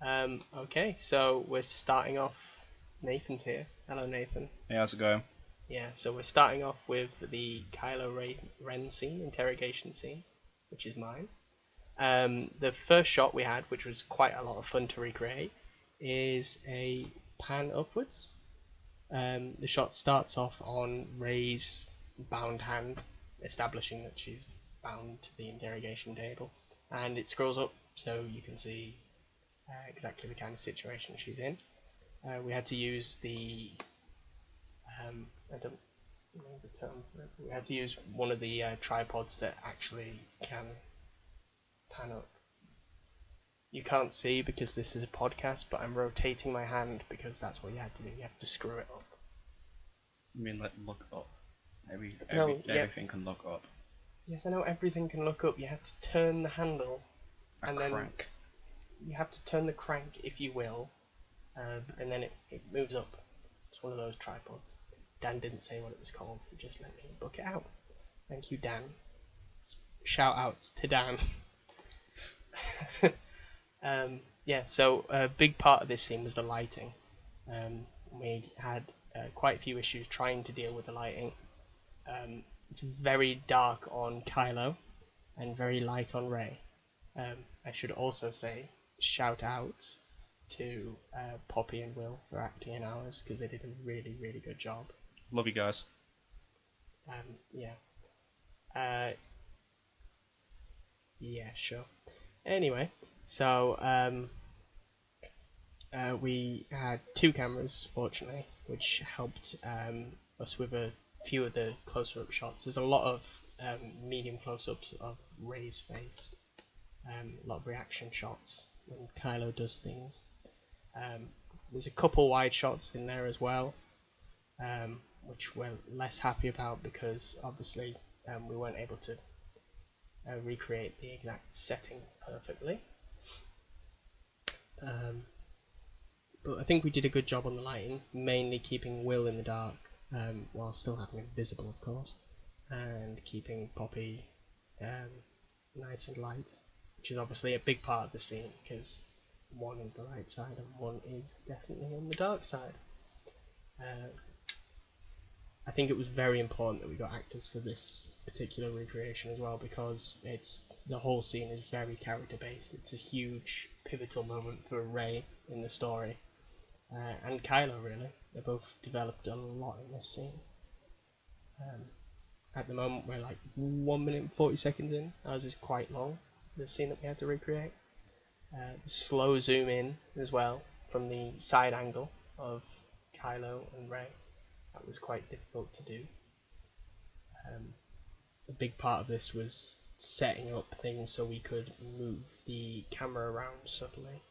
Okay, so we're starting off. Nathan's here. Hello, Nathan. Hey, how's it going? Yeah, so we're starting off with the Ren scene, interrogation scene, which is mine. The first shot we had, which was quite a lot of fun to recreate, is a pan upwards. The shot starts off on Rey's bound hand, establishing that she's bound to the interrogation table, and it scrolls up so you can see exactly the kind of situation she's in. We had to use the I don't know the term. We had to use one of the tripods that actually can pan up. You can't see because this is a podcast, but I'm rotating my hand because that's what you had to do. You have to screw it up. You mean like look up? Everything can look up. Yes, I know everything can look up. You have to turn the handle, And crank. You have to turn the crank, if you will, and then it moves up. It's one of those tripods. Dan didn't say what it was called. He just let me book it out. Thank you, Dan. Shout outs to Dan. So a big part of this scene was the lighting. We had quite a few issues trying to deal with the lighting. It's very dark on Kylo and very light on Rey. I should also say shout out to Poppy and Will for acting in ours because they did a really, really good job. Love you guys. Yeah, sure. Anyway, so we had two cameras, fortunately, which helped us with a few of the closer-up shots. There's a lot of medium close-ups of Rey's face, a lot of reaction shots when Kylo does things. There's a couple wide shots in there as well, which we're less happy about because obviously we weren't able to recreate the exact setting perfectly. But I think we did a good job on the lighting, mainly keeping Will in the dark while still having him visible, of course, and keeping Poppy nice and light, which is obviously a big part of the scene because one is the light side and one is definitely on the dark side. I think it was very important that we got actors for this particular recreation as well because the whole scene is very character based. It's a huge pivotal moment for Rey in the story, and Kylo really. They both developed a lot in this scene. At the moment we're like 1 minute and 40 seconds in. Ours is quite long, the scene that we had to recreate. Slow zoom in as well from the side angle of Kylo and Rey. That was quite difficult to do. A big part of this was setting up things so we could move the camera around subtly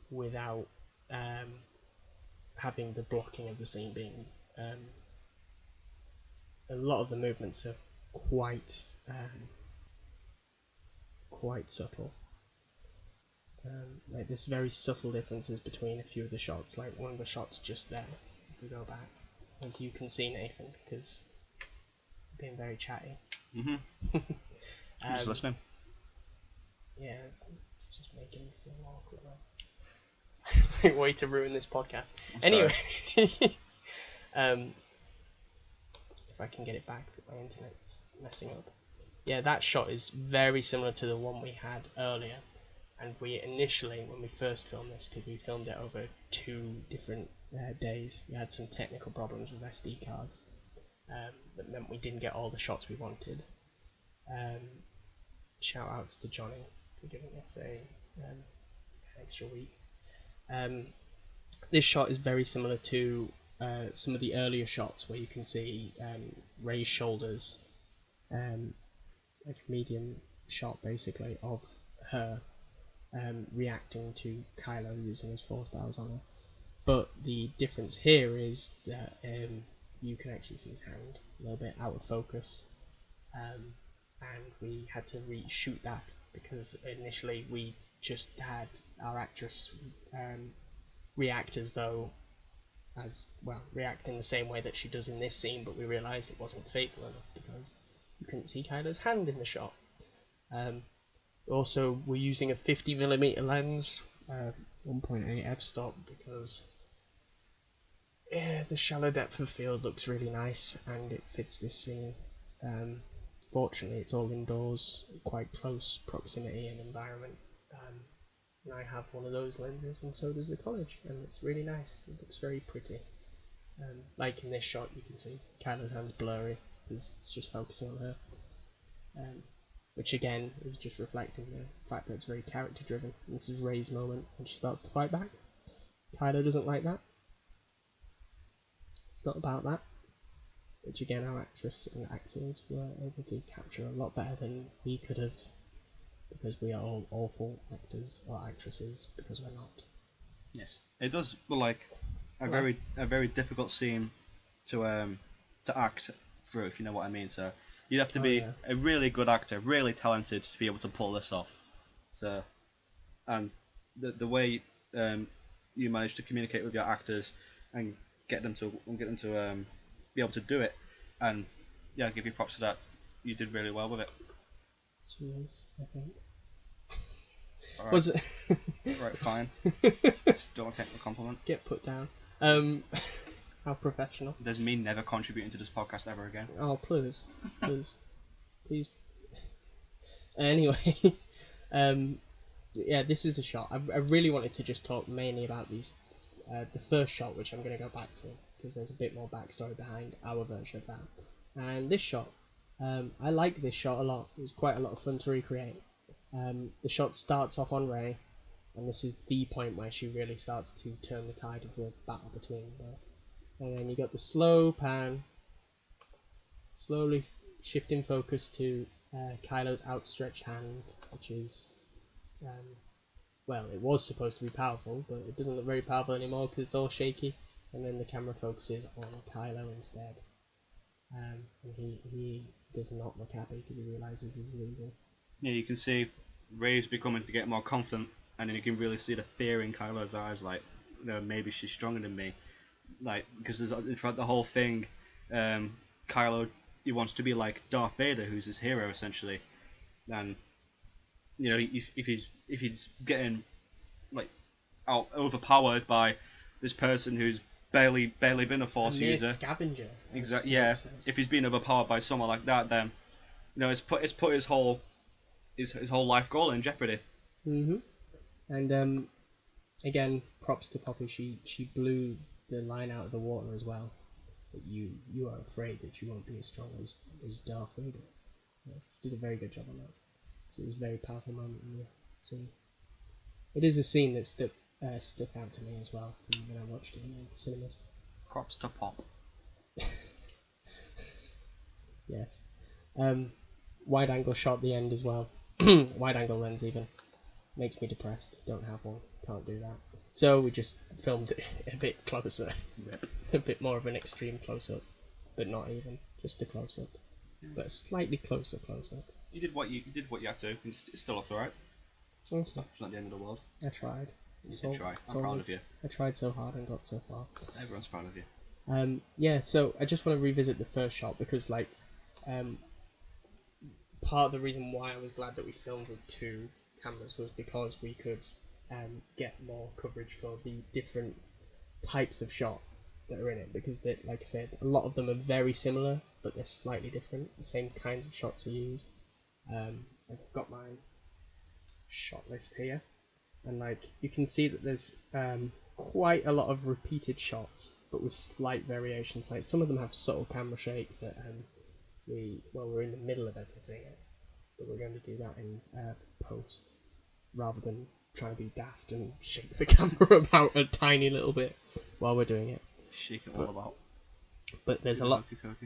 without having the blocking of the scene being... a lot of the movements are quite subtle. Like there's very subtle differences between a few of the shots, like one of the shots just there, if we go back, as you can see, Nathan, because I'm being very chatty. Just listening. Yeah, it's just making me feel awkward now. Way to ruin this podcast. Anyway, if I can get it back, my internet's messing up. Yeah, that shot is very similar to the one we had earlier. And we initially, when we first filmed this, because we filmed it over 2 different days, we had some technical problems with SD cards that meant we didn't get all the shots we wanted. Shout outs to Johnny for giving us an extra week. This shot is very similar to some of the earlier shots where you can see Rey's shoulders, like a medium shot basically of her reacting to Kylo using his force powers on her. But the difference here is that you can actually see his hand a little bit out of focus, and we had to reshoot that because initially we just had our actress react as though react in the same way that she does in this scene, but we realised it wasn't faithful enough because you couldn't see Kylo's hand in the shot. Also, we're using a 50mm lens 1.8 f-stop because the shallow depth of field looks really nice and it fits this scene. Fortunately, it's all indoors, quite close proximity and environment. And I have one of those lenses, and so does the college, and it's really nice. It looks very pretty. Like in this shot, you can see Kylo's hand's blurry because it's just focusing on her. Which again is just reflecting the fact that it's very character driven. This is Rey's moment when she starts to fight back. Kylo doesn't like that. It's not about that. Which again, our actress and actors were able to capture a lot better than we could have, because we are all awful actors or actresses because we're not. Yes, it does look like a very difficult scene to act through, if you know what I mean. So you'd have to be a really good actor, really talented to be able to pull this off. So, and the way you manage to communicate with your actors and get them to be able to do it, and yeah, give you props for that. You did really well with it. Cheers, I think. All right. Was it? Right, fine. Don't take the compliment. Get put down. How professional. There's me never contributing to this podcast ever again. Oh, please. Please. Anyway, yeah, this is a shot. I really wanted to just talk mainly about these. The first shot, which I'm going to go back to, because there's a bit more backstory behind our version of that. And this shot, I like this shot a lot. It was quite a lot of fun to recreate. The shot starts off on Rey, and this is the point where she really starts to turn the tide of the battle between them. And then you got the slow pan, slowly shifting focus to Kylo's outstretched hand, which is, well, it was supposed to be powerful, but it doesn't look very powerful anymore because it's all shaky. And then the camera focuses on Kylo instead. And he does not look happy because he realizes he's losing. Yeah, you can see Rey's becoming to get more confident, and then you can really see the fear in Kylo's eyes, like, you know, maybe she's stronger than me. Like, because there's throughout the whole thing, Kylo, he wants to be like Darth Vader, who's his hero essentially, and you know, if he's getting like overpowered by this person who's barely been a Force user, scavenger. Exactly. Yeah. If he's been overpowered by someone like that, then you know, it's put his whole life goal in jeopardy. Mhm. And again, props to Poppy. She blew the line out of the water as well. But you are afraid that you won't be as strong as Darth Vader. Yeah, she did a very good job on that. So it was a very powerful moment in the scene. It is a scene that stuck out to me as well from when I watched it in the cinemas. Props to Pop. Yes. Wide angle shot at the end as well. Wide angle lens even. Makes me depressed. Don't have one. Can't do that. So we just filmed it a bit closer. Rip. A bit more of an extreme close-up. But not even. Just a close-up. Yeah. But a slightly closer close-up. You did what you had to. It still looks alright. Okay. It's not the end of the world. I tried. You did try. I'm proud of you. I tried so hard and got so far. Everyone's proud of you. Yeah, so I just want to revisit the first shot because, like, part of the reason why I was glad that we filmed with two cameras was because we could get more coverage for the different types of shot that are in it, because they, like I said, a lot of them are very similar but they're slightly different. The same kinds of shots are used. I've got my shot list here, and like you can see that there's quite a lot of repeated shots but with slight variations. Like some of them have subtle camera shake that we're in the middle of editing it, but we're going to do that in post rather than trying to be daft and shake the camera about a tiny little bit while we're doing it. Shake it all about. But there's a lot.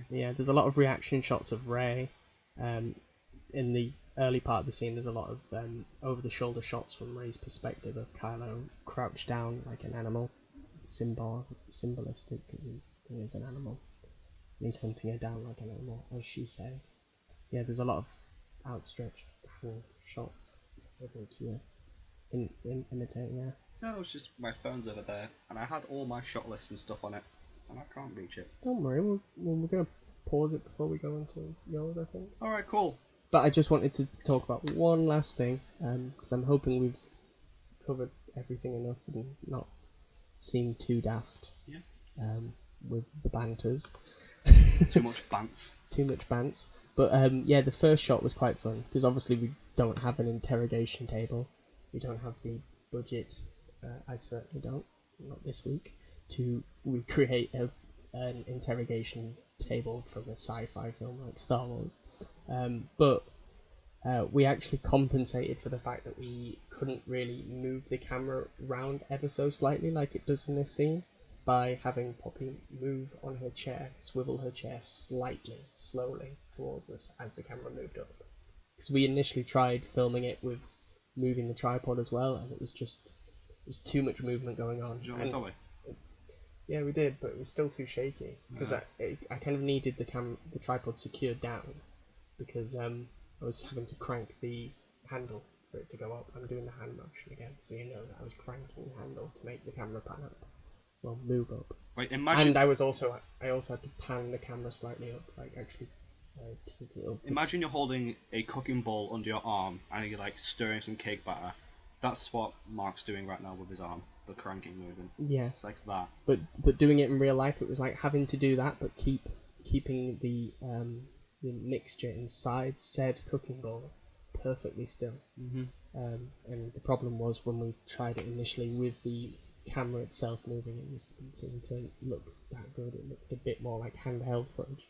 Yeah, there's a lot of reaction shots of Rey. In the early part of the scene, there's a lot of over-the-shoulder shots from Rey's perspective of Kylo crouched down like an animal, symbolistic because he is an animal. And he's hunting her down like an animal, as she says. Yeah, there's a lot of outstretched hand shots. I think you were imitating there. No, it's just my phone's over there, and I had all my shot lists and stuff on it, and I can't reach it. Don't worry, we're going to pause it before we go into yours, I think. Alright, cool. But I just wanted to talk about one last thing, because I'm hoping we've covered everything enough and not seem too daft. Yeah. With the banters. Too much bants. Too much bants. But yeah, the first shot was quite fun because obviously we don't have an interrogation table. We don't have the budget. I certainly don't. Not this week. To recreate an interrogation table from a sci-fi film like Star Wars. But we actually compensated for the fact that we couldn't really move the camera around ever so slightly like it does in this scene by having Poppy move on her chair, swivel her chair slightly, slowly towards us as the camera moved up. Because we initially tried filming it with moving the tripod as well, and it was too much movement going on. Did you want to dolly? Yeah, we did, but it was still too shaky because I kind of needed the tripod secured down because I was having to crank the handle for it to go up. I'm doing the hand motion again, so you know that I was cranking the handle to make the camera pan up. Well, move up. Wait, imagine. And I also had to pan the camera slightly up, like actually tilt it up. Imagine you're holding a cooking bowl under your arm and you're like stirring some cake batter. That's what Mark's doing right now with his arm, the cranking movement. Yeah. It's like that. But doing it in real life, it was like having to do that, but keeping the mixture inside said cooking bowl perfectly still. Mm-hmm. And the problem was when we tried it initially with the camera itself moving, it didn't seem to look that good. It looked a bit more like handheld footage,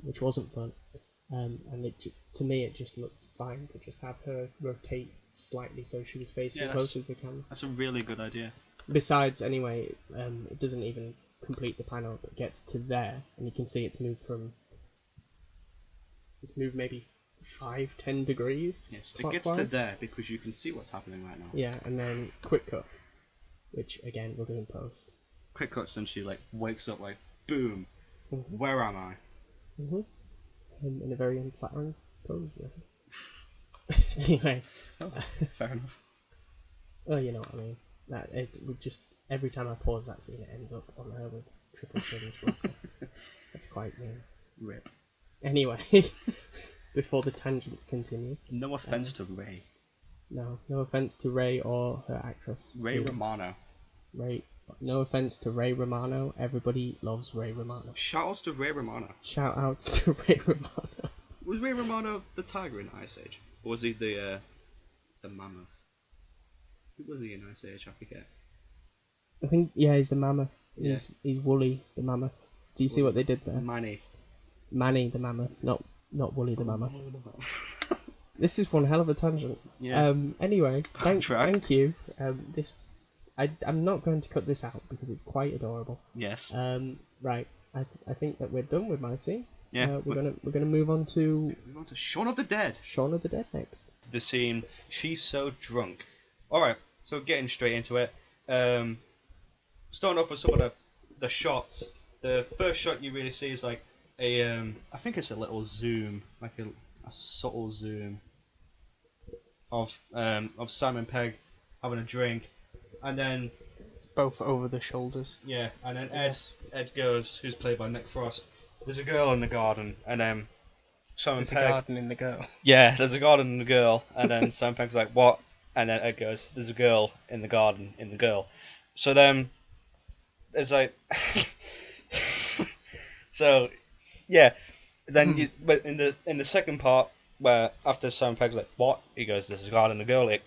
which wasn't fun. And to me, it just looked fine to just have her rotate slightly so she was facing closer to the camera. That's a really good idea. Besides, anyway, it doesn't even complete the pan up. It gets to there, and you can see it's moved maybe 5-10 degrees. Yes, it gets to there because you can see what's happening right now. Yeah, and then quick cut, which again we'll do in post. Quick cuts and she like wakes up like boom. Mm-hmm. Where am I? Mm-hmm. In a very unflattering pose. Anyway, fair enough. Well, you know what I mean. That it would just every time I pause that scene, it ends up on her with triple chins. That's quite mean. Rip. Anyway, before the tangents continue. No offense to Ray. No offense to Ray or her actress. Ray Romano. No offense to Ray Romano. Everybody loves Ray Romano. Shout outs to Ray Romano. Shout outs to Ray Romano. Was Ray Romano the tiger in Ice Age? Or was he the mammoth? Who was he in Ice Age? I forget. I think he's the mammoth. Yeah. He's Wooly the mammoth. Do you see what they did there? Manny the mammoth, not Wooly the mammoth. This is one hell of a tangent. Yeah. Anyway, thank you. I'm not going to cut this out because it's quite adorable. Yes. Right. I think that we're done with my scene. Yeah. We're gonna move on to Shaun of the Dead. Shaun of the Dead next. The scene. She's so drunk. All right. So getting straight into it. Starting off with some of the shots. The first shot you really see is like I think it's a little zoom, like a subtle zoom of Simon Pegg having a drink, and then both over the shoulders. Yeah, and then Ed goes, who's played by Nick Frost. There's a girl in the garden, and Simon Pegg. There's a garden in the girl. Yeah, there's a garden in the girl, and then Simon Pegg's like, what? And then Ed goes, there's a girl in the garden in the girl. So then there's like, so yeah. Then but in the second part, where after Simon Pegg's like, what? He goes, there's a garden in the girl. It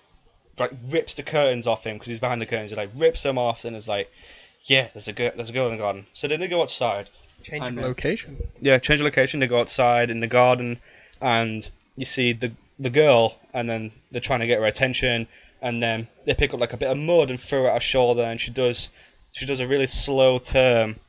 like rips the curtains off him because he's behind the curtains. He like rips them off, and it's like, yeah, there's a girl in the garden. So then they go outside. Change of location. Yeah, change of location. They go outside in the garden, and you see the girl, and then they're trying to get her attention, and then they pick up like a bit of mud and throw it at her shoulder, and she does a really slow turn,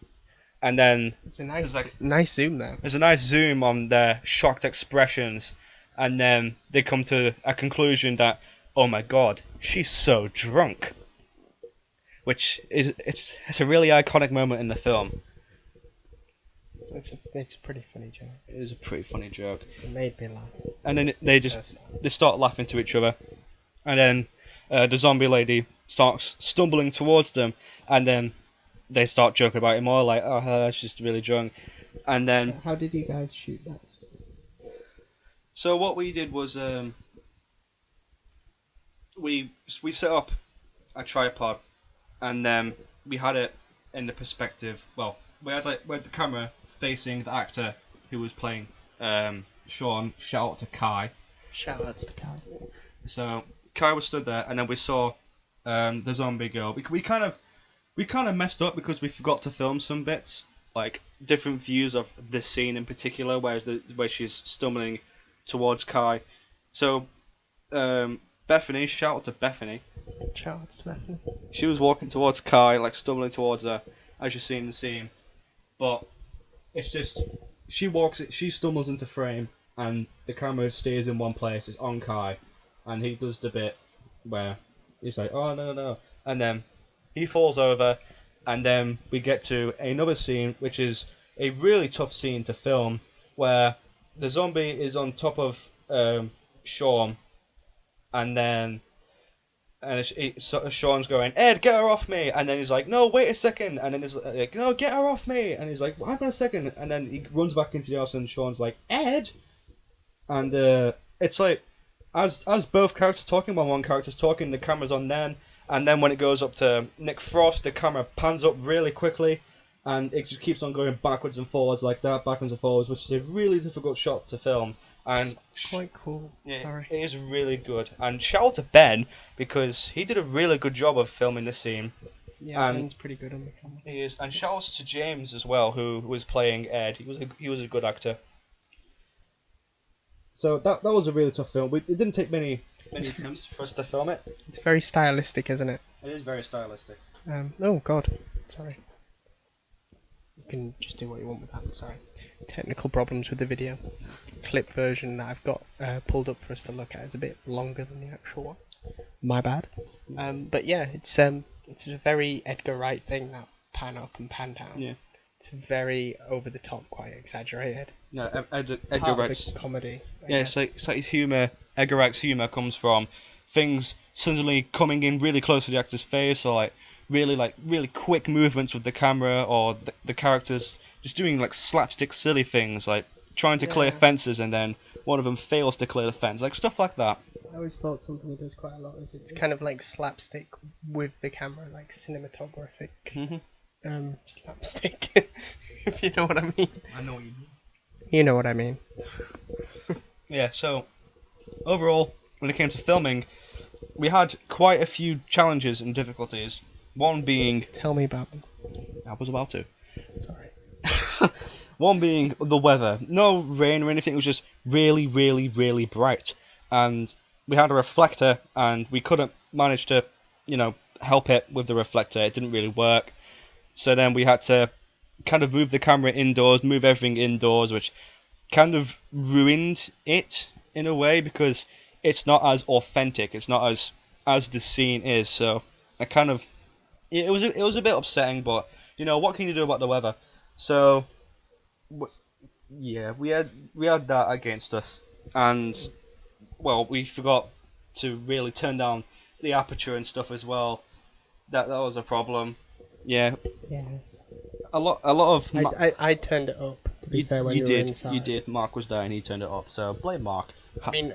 and then it's a nice zoom there. There's a nice zoom on their shocked expressions, and then they come to a conclusion that, oh my god, she's so drunk, which is it's a really iconic moment in the film. It's a pretty funny joke. It is a pretty funny joke. It made me laugh. And then they start laughing to each other, and then the zombie lady starts stumbling towards them, and then they start joking about it more, like, oh, that's just really drunk. And then so how did you guys shoot that scene? So what we did was we set up a tripod, and then we had it in the perspective. Well, we had the camera facing the actor who was playing Shaun. Shout out to Kai. Shout outs to Kai. So Kai was stood there, and then we saw the zombie girl. We kind of messed up because we forgot to film some bits, like different views of this scene in particular, where she's stumbling towards Kai. So Bethany, shout out to Bethany. Shout outs to Bethany. She was walking towards Kai, like stumbling towards her, as you see in the scene. But it's just she stumbles into frame, and the camera stays in one place. It's on Kai, and he does the bit where he's like, "Oh no," and then he falls over, and then we get to another scene, which is a really tough scene to film, where the zombie is on top of Shaun, and then Shaun's going, "Ed, get her off me!" And then he's like, "No, wait a second!" And then he's like, "No, get her off me!" And he's like, "Hang on a second!" And then he runs back into the house, and Shaun's like, "Ed!" And it's like, as both characters are talking, when one character's talking, the camera's on them, and then when it goes up to Nick Frost, the camera pans up really quickly, and it just keeps on going backwards and forwards like that, backwards and forwards, which is a really difficult shot to film. And it's quite cool. Yeah, Sorry. it is really good. And shout out to Ben, because he did a really good job of filming this scene. Yeah, Ben's pretty good on the camera. He is. And shout out to James as well, who was playing Ed. He was a good actor. So that was a really tough film. It didn't take many attempts for us to film it. It's very stylistic, isn't it? It is very stylistic. Oh God, sorry. You can just do what you want with that. Sorry. Technical problems with the video. Clip version that I've got pulled up for us to look at is a bit longer than the actual one. My bad. But yeah, it's a very Edgar Wright thing, that pan up and pan down. Yeah. It's very over the top, quite exaggerated. No, Edgar Part Wright's of the comedy. it's like his humour. Edgar Wright's humour comes from things suddenly coming in really close to the actor's face, or really quick movements with the camera, or the characters just doing like slapstick silly things, like trying to clear fences and then one of them fails to clear the fence, like stuff like that. I always thought something he does quite a lot is it's kind of like slapstick with the camera, like cinematographic slapstick, if you know what I mean. I know what you mean. You know what I mean. Yeah, so overall, when it came to filming, we had quite a few challenges and difficulties. One being... Tell me about them. I was about to. Sorry. One being the weather. No rain or anything, it was just really, really, really bright. And we had a reflector, and we couldn't manage to, help it with the reflector. It didn't really work. So then we had to kind of move the camera indoors, move everything indoors, which kind of ruined it in a way, because it's not as authentic. It's not as the scene is. So I kind of... It was a bit upsetting, but, what can you do about the weather? So... Yeah, we had that against us, and we forgot to really turn down the aperture and stuff as well. That was a problem. Yeah. Yes. A lot of. I turned it up. To be fair, when you were inside. You did. Mark was there and he turned it up. So blame Mark. I mean,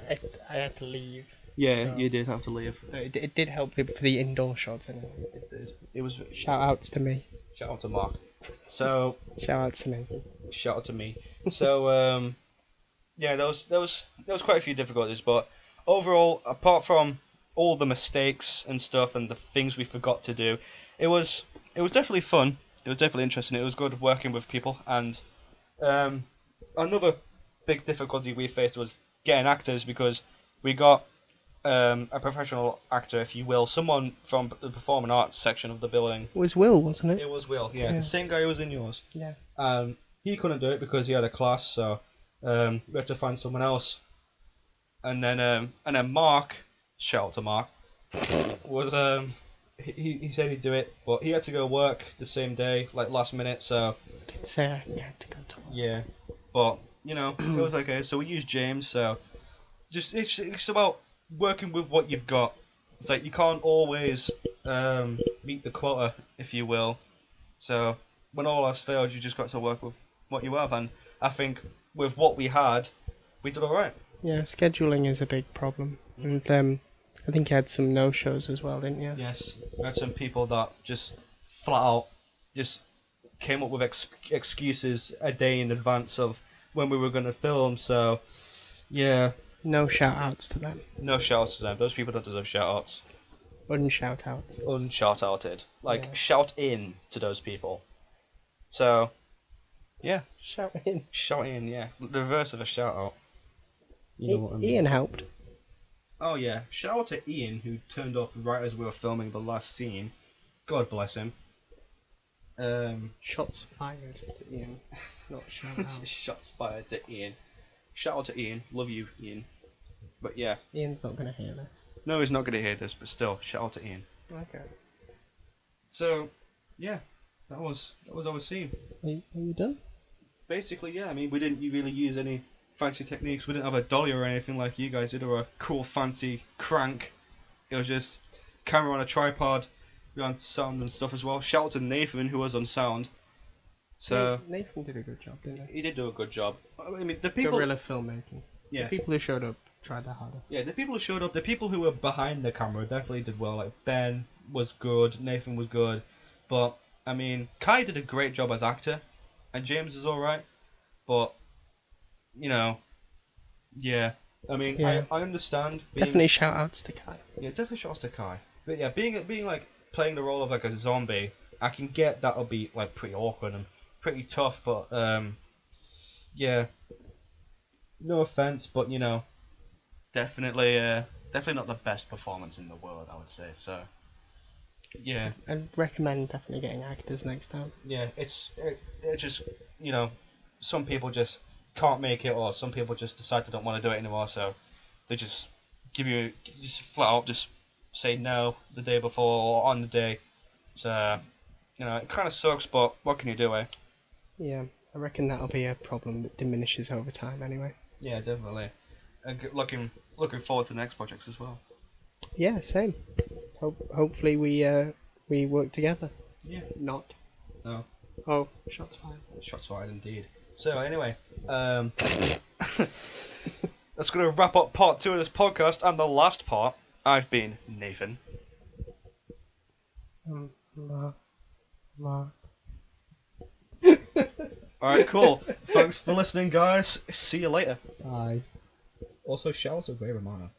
I had to leave. Yeah, so you did have to leave. It did help for the indoor shots. Anyway. It did. It was. Shout outs to me. Shout out to Mark. So. Shout out to me. Shout out to me. So yeah, there was quite a few difficulties, but overall, apart from all the mistakes and stuff and the things we forgot to do, it was definitely fun. It was definitely interesting. It was good working with people, and another big difficulty we faced was getting actors, because we got a professional actor, if you will, someone from the performing arts section of the building. It was Will, wasn't it? It was Will, yeah. The same guy who was in yours. Yeah. He couldn't do it because he had a class, so we had to find someone else. And then Mark, shout out to Mark, was he said he'd do it, but he had to go work the same day, like last minute. So I did say I had to go to work. Yeah, but it was okay. So we used James. So just it's about working with what you've got. It's like you can't always meet the quota, if you will. So when all else failed, you just got to work with what you have, and I think with what we had, we did all right. Yeah, scheduling is a big problem, and I think you had some no-shows as well, didn't you? Yes, I had some people that just flat out just came up with excuses a day in advance of when we were going to film. So, yeah, No shout-outs to them. no shouts to them. Those people don't deserve shout-outs. Unshout-outs. Unshout-outed. Like, Yeah. shout in to those people. So, yeah. Shout in. Shout in, yeah. The reverse of a shout-out. You know what I mean? Ian helped. Oh, yeah. Shout out to Ian, who turned up right as we were filming the last scene. God bless him. Shots fired to Ian. Not shout-out. Shots fired to Ian. Shout out to Ian. Love you, Ian. But yeah. Ian's not going to hear this. No, he's not going to hear this, but still, shout out to Ian. Okay. So, yeah. That was our scene. Are you done? Basically, yeah. I mean, we didn't really use any fancy techniques. We didn't have a dolly or anything like you guys did, or a cool fancy crank. It was just camera on a tripod. We had sound and stuff as well. Shout out to Nathan, who was on sound. So Nathan did a good job, didn't he? he did do a good job. I mean, the people. Guerrilla filmmaking. Yeah. The people who showed up tried their hardest. Yeah, the people who showed up, the people who were behind the camera definitely did well. Like, Ben was good, Nathan was good. But, I mean, Kai did a great job as actor, and James is alright. But, you know, yeah. I mean, Yeah. I understand being... Definitely shout-outs to Kai. Yeah, definitely shots to Kai. But yeah, being like, playing the role of, like, a zombie, I can get that'll be, like, pretty awkward and pretty tough, but, yeah. No offense, but, you know, definitely not the best performance in the world, I would say. So, yeah, I'd recommend definitely getting actors next time. yeah, it just, you know, some people just can't make it, or some people just decide they don't want to do it anymore. So they just just flat out just say no the day before or on the day. So, you know, it kind of sucks, but what can you do, eh? Yeah, I reckon that'll be a problem that diminishes over time anyway. Yeah, definitely. Looking forward to the next projects as well. Yeah, same. Hopefully we work together. Yeah. Not. No. Oh, shots fired. Shots fired indeed. So anyway, that's going to wrap up part 2 of this podcast, and the last part. I've been Nathan. Mark. Alright, cool. Thanks for listening, guys. See you later. Bye. Also, shout out to Ray Romano.